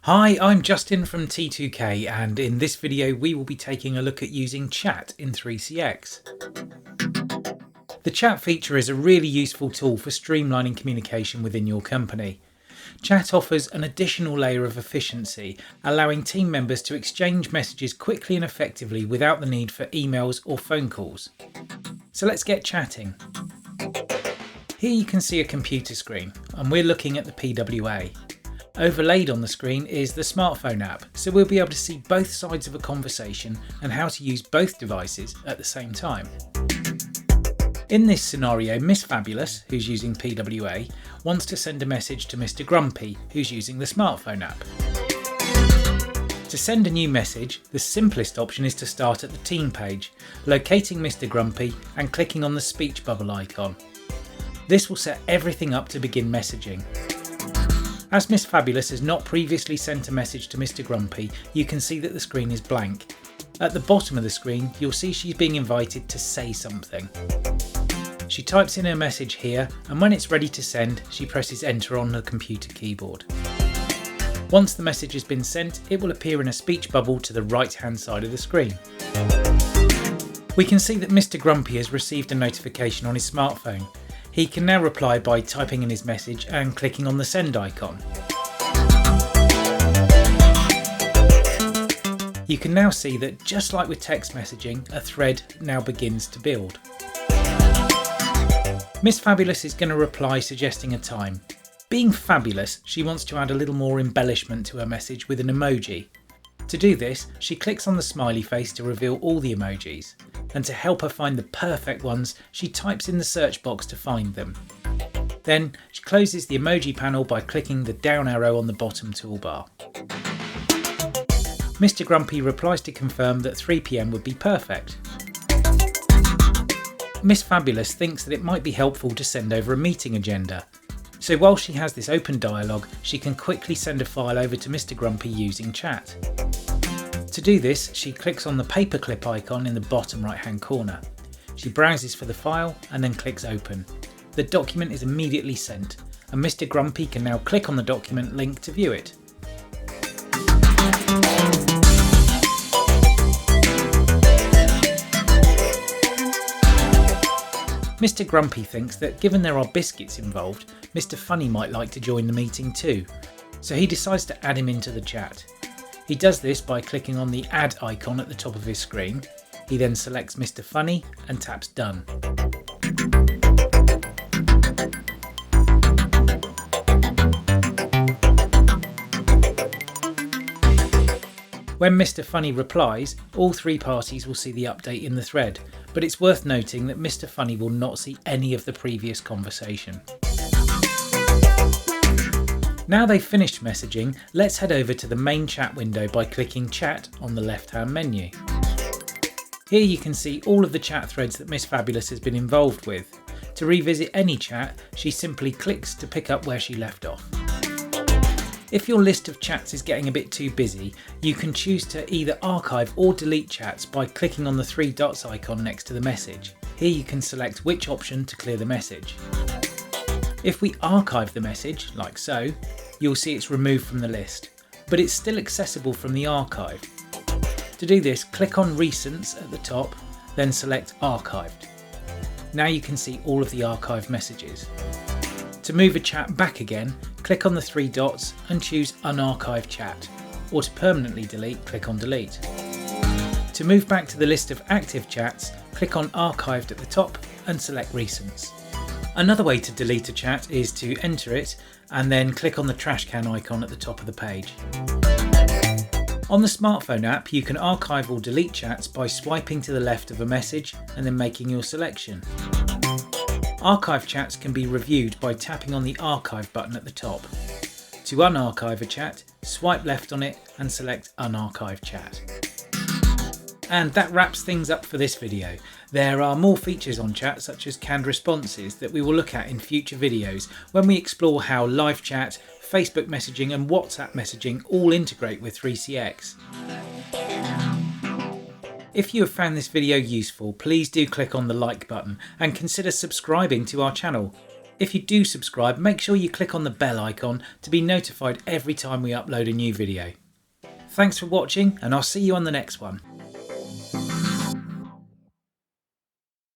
Hi, I'm Justin from T2K, and in this video we will be taking a look at using chat in 3CX. The chat feature is a really useful tool for streamlining communication within your company. Chat offers an additional layer of efficiency, allowing team members to exchange messages quickly and effectively without the need for emails or phone calls. So let's get chatting. Here you can see a computer screen, and we're looking at the PWA. Overlaid on the screen is the smartphone app, so we'll be able to see both sides of a conversation and how to use both devices at the same time. In this scenario, Miss Fabulous, who's using PWA, wants to send a message to Mr. Grumpy, who's using the smartphone app. To send a new message, the simplest option is to start at the team page, locating Mr. Grumpy and clicking on the speech bubble icon. This will set everything up to begin messaging. As Miss Fabulous has not previously sent a message to Mr. Grumpy, you can see that the screen is blank. At the bottom of the screen, you'll see she's being invited to say something. She types in her message here, and when it's ready to send, she presses enter on her computer keyboard. Once the message has been sent, it will appear in a speech bubble to the right-hand side of the screen. We can see that Mr. Grumpy has received a notification on his smartphone. He can now reply by typing in his message and clicking on the send icon. You can now see that just like with text messaging, a thread now begins to build. Miss Fabulous is going to reply suggesting a time. Being fabulous, she wants to add a little more embellishment to her message with an emoji. To do this, she clicks on the smiley face to reveal all the emojis. And to help her find the perfect ones, she types in the search box to find them. Then she closes the emoji panel by clicking the down arrow on the bottom toolbar. Mr. Grumpy replies to confirm that 3 PM would be perfect. Miss Fabulous thinks that it might be helpful to send over a meeting agenda. So while she has this open dialogue, she can quickly send a file over to Mr. Grumpy using chat. To do this, she clicks on the paperclip icon in the bottom right hand corner. She browses for the file and then clicks open. The document is immediately sent, and Mr. Grumpy can now click on the document link to view it. Mr. Grumpy thinks that given there are biscuits involved, Mr. Funny might like to join the meeting too, so he decides to add him into the chat. He does this by clicking on the add icon at the top of his screen. He then selects Mr. Funny and taps done. When Mr. Funny replies, all 3 parties will see the update in the thread, but it's worth noting that Mr. Funny will not see any of the previous conversation. Now they've finished messaging, let's head over to the main chat window by clicking Chat on the left-hand menu. Here you can see all of the chat threads that Miss Fabulous has been involved with. To revisit any chat, she simply clicks to pick up where she left off. If your list of chats is getting a bit too busy, you can choose to either archive or delete chats by clicking on the 3 dots icon next to the message. Here you can select which option to clear the message. If we archive the message, like so, you'll see it's removed from the list, but it's still accessible from the archive. To do this, click on Recents at the top, then select Archived. Now you can see all of the archived messages. To move a chat back again, click on the 3 dots and choose Unarchive Chat, or to permanently delete, click on Delete. To move back to the list of active chats, click on Archived at the top and select Recents. Another way to delete a chat is to enter it and then click on the trash can icon at the top of the page. On the smartphone app, you can archive or delete chats by swiping to the left of a message and then making your selection. Archive chats can be reviewed by tapping on the Archive button at the top. To unarchive a chat, swipe left on it and select Unarchive Chat. And that wraps things up for this video. There are more features on chat such as canned responses that we will look at in future videos when we explore how live chat, Facebook messaging and WhatsApp messaging all integrate with 3CX. If you have found this video useful, please do click on the like button and consider subscribing to our channel. If you do subscribe, make sure you click on the bell icon to be notified every time we upload a new video. Thanks for watching, and I'll see you on the next one.